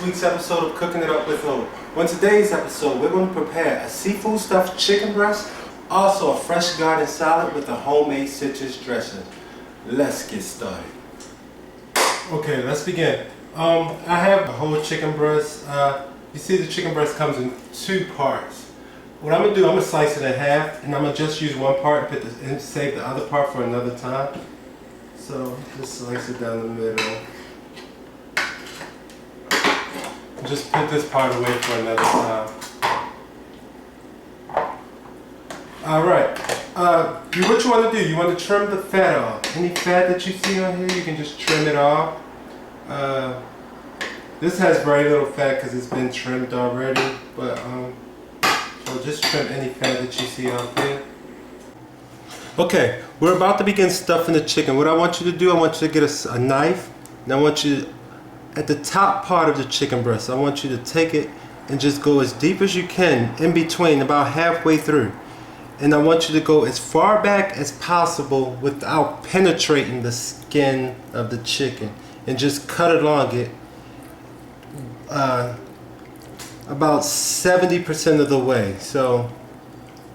week's episode of Cooking It Up with O. On today's episode, we're going to prepare a seafood stuffed chicken breast, also a fresh garden salad with a homemade citrus dressing. Let's get started. Okay, let's begin. I have a whole chicken breast. You see the chicken breast comes in two parts. What I'm going to do, I'm going to slice it in half, and I'm going to just use one part and save the other part for another time. So, just slice it down the middle. Just put this part away for another time. Alright, what you want to do, you want to trim the fat off. Any fat that you see on here, you can just trim it off. This has very little fat because it's been trimmed already, but so just trim any fat that you see out here. Okay, we're about to begin stuffing the chicken. What I want you to do, I want you to get a knife, and I want you to, at the top part of the chicken breast, I want you to take it and just go as deep as you can in between, about halfway through. And I want you to go as far back as possible without penetrating the skin of the chicken, and just cut along it about 70% of the way, so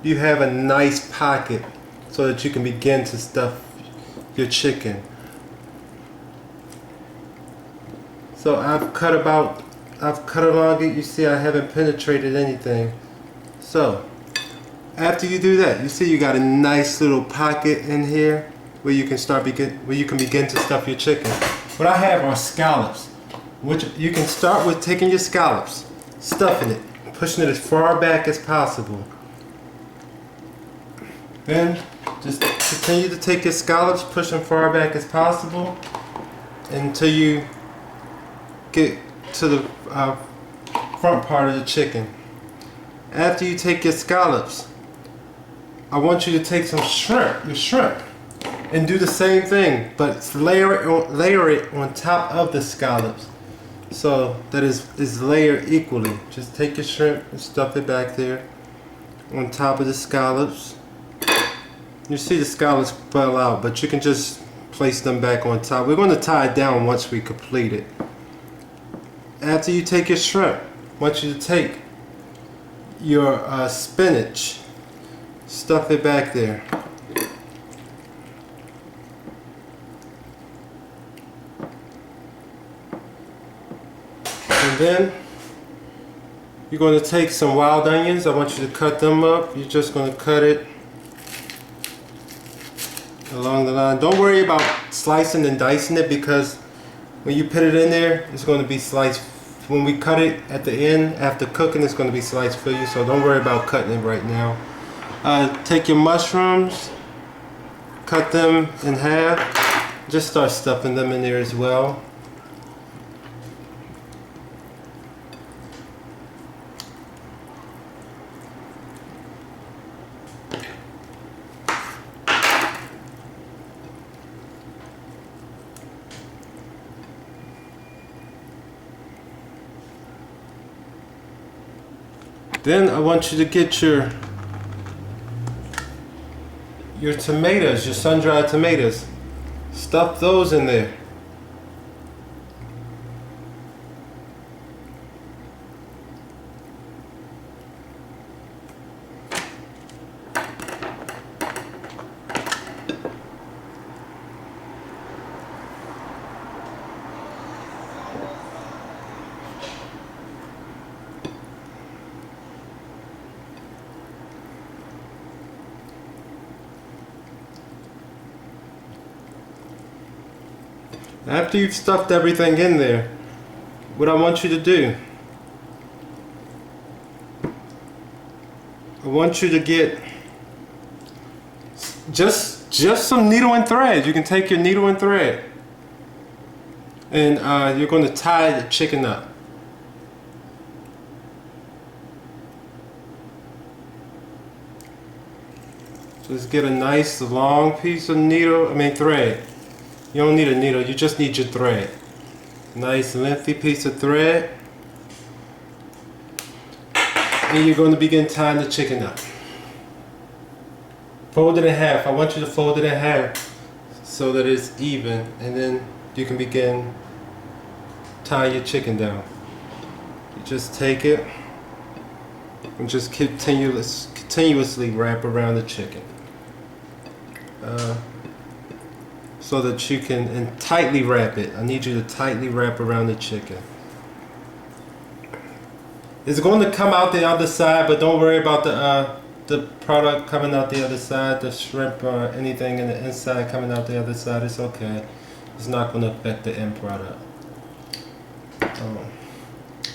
you have a nice pocket so that you can begin to stuff your chicken. So I've cut along it. You see I haven't penetrated anything. So after you do that, you see you got a nice little pocket in here where you can begin to stuff your chicken. What I have are scallops, which you can start with taking your scallops, stuffing it, pushing it as far back as possible. Then just continue to take your scallops, push them far back as possible until you get to the front part of the chicken. After you take your scallops, I want you to take some shrimp, and do the same thing, but layer it on top of the scallops, so that is layered equally. Just take your shrimp and stuff it back there on top of the scallops. You see the scallops fell out, but you can just place them back on top. We're going to tie it down once we complete it. After you take your shrimp, I want you to take your spinach, stuff it back there. And then you're going to take some wild onions. I want you to cut them up. You're just going to cut it along the line. Don't worry about slicing and dicing it, because when you put it in there, it's going to be sliced. When we cut it at the end, after cooking, it's going to be sliced for you, so don't worry about cutting it right now. Take your mushrooms, cut them in half, just start stuffing them in there as well. Then I want you to get your tomatoes, your sun-dried tomatoes. Stuff those in there. After you've stuffed everything in there, what I want you to do, I want you to get just some needle and thread. You can take your needle and thread, and you're going to tie the chicken up. Just get a nice long piece of thread. You don't need a needle, you just need your thread. Nice lengthy piece of thread. And you're going to begin tying the chicken up. Fold it in half. I want you to fold it in half so that it's even, and then you can begin tie your chicken down. just take it and just continuously wrap around the chicken, so that you can, and tightly wrap it. I need you to tightly wrap around the chicken. It's going to come out the other side, but don't worry about the product coming out the other side, the shrimp or anything in the inside coming out the other side. It's okay. It's not going to affect the end product.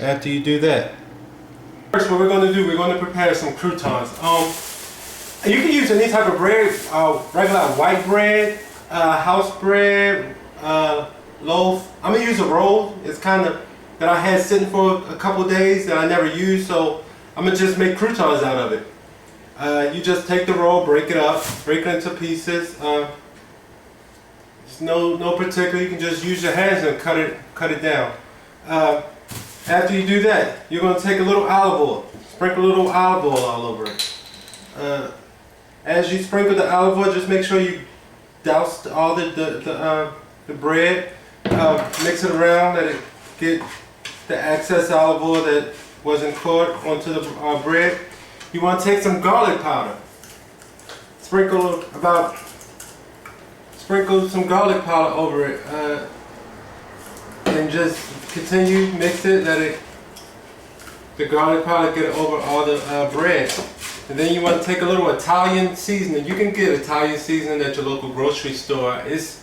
After you do that, first what we're going to do, we're going to prepare some croutons. You can use any type of bread, regular white bread, house bread, loaf. I'm going to use a roll. It's kind of that I had sitting for a couple days that I never used, so I'm going to just make croutons out of it. You just take the roll, break it up, break it into pieces. There's no particular, you can just use your hands and cut it down. After you do that, you're going to take a little olive oil, sprinkle a little olive oil all over it. As you sprinkle the olive oil, just make sure you douse all the bread, mix it around, let it get the excess olive oil that wasn't poured onto the bread. You want to take some garlic powder, sprinkle some garlic powder over it, and just continue mix it. Let the garlic powder get over all the bread. And then you want to take a little Italian seasoning. You can get Italian seasoning at your local grocery store. It's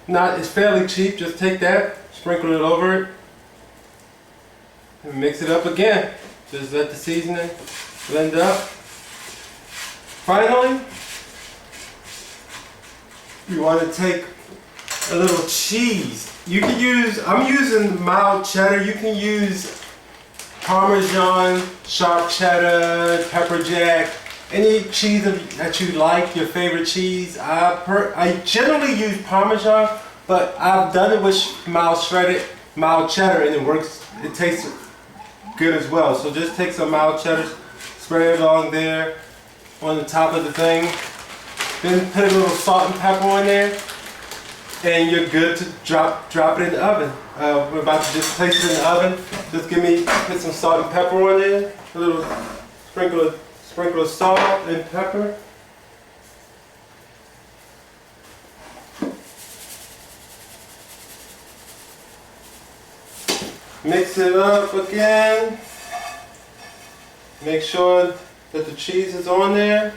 fairly cheap. Just take that, sprinkle it over it, and mix it up again. Just let the seasoning blend up. Finally, you want to take a little cheese. You can use, I'm using mild cheddar. You can use Parmesan, sharp cheddar, pepper jack, any cheese that you like, your favorite cheese. I generally use Parmesan, but I've done it with mild cheddar, and it works. It tastes good as well. So just take some mild cheddar, spread it along there on the top of the thing. Then put a little salt and pepper in there, and you're good to drop it in the oven. We're about to just place it in the oven. Just put some salt and pepper on there. A little sprinkle of salt and pepper. Mix it up again. Make sure that the cheese is on there.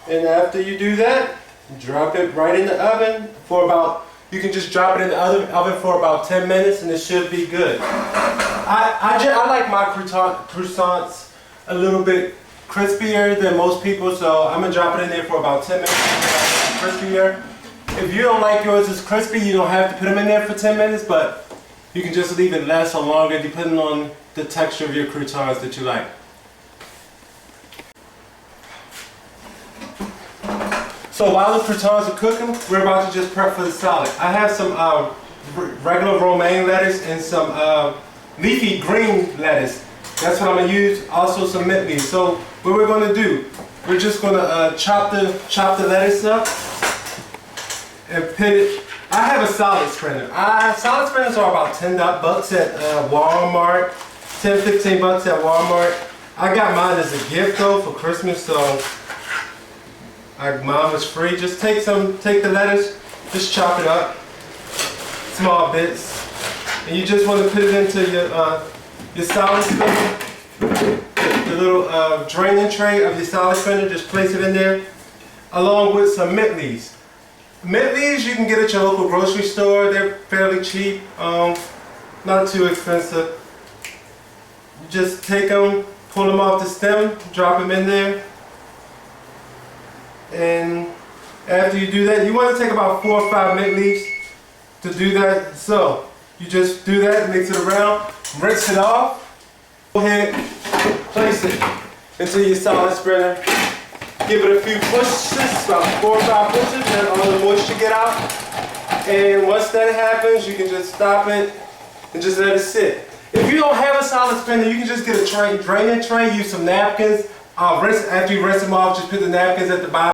And after you do that, drop it right in the oven for you can just drop it in the oven for about 10 minutes and it should be good. I like my croissants a little bit crispier than most people, so I'm gonna drop it in there for about 10 minutes crispier. If you don't like yours as crispy, you don't have to put them in there for 10 minutes, but you can just leave it less or longer depending on the texture of your croutons that you like. So while the croutons are cooking, we're about to just prep for the salad. I have some regular romaine lettuce and some leafy green lettuce. That's what I'm going to use. Also some mint leaves. So what we're going to do, we're just going to chop the lettuce up and put it. I have a salad sprinter. Salad sprinters are about $10 at Walmart, $10-15 at Walmart. I got mine as a gift though for Christmas, so mine was free. Just take the lettuce, just chop it up, small bits, and you just want to put it into your salad spinner. The little draining tray of your salad spinner, just place it in there, along with some mint leaves. Mint leaves you can get at your local grocery store. They're fairly cheap, not too expensive. You just take them, pull them off the stem, drop them in there. And after you do that, you want to take about 4 or 5 mint leaves to do that. So you just do that, mix it around, rinse it off. Go ahead, place it into your salad spreader. Give it a few pushes, about 4 or 5 pushes, let all the moisture get out. And once that happens, you can just stop it and just let it sit. If you don't have a salad spinner, you can just get a draining tray, use some napkins. After you rinse them off, just put the napkins at the bottom.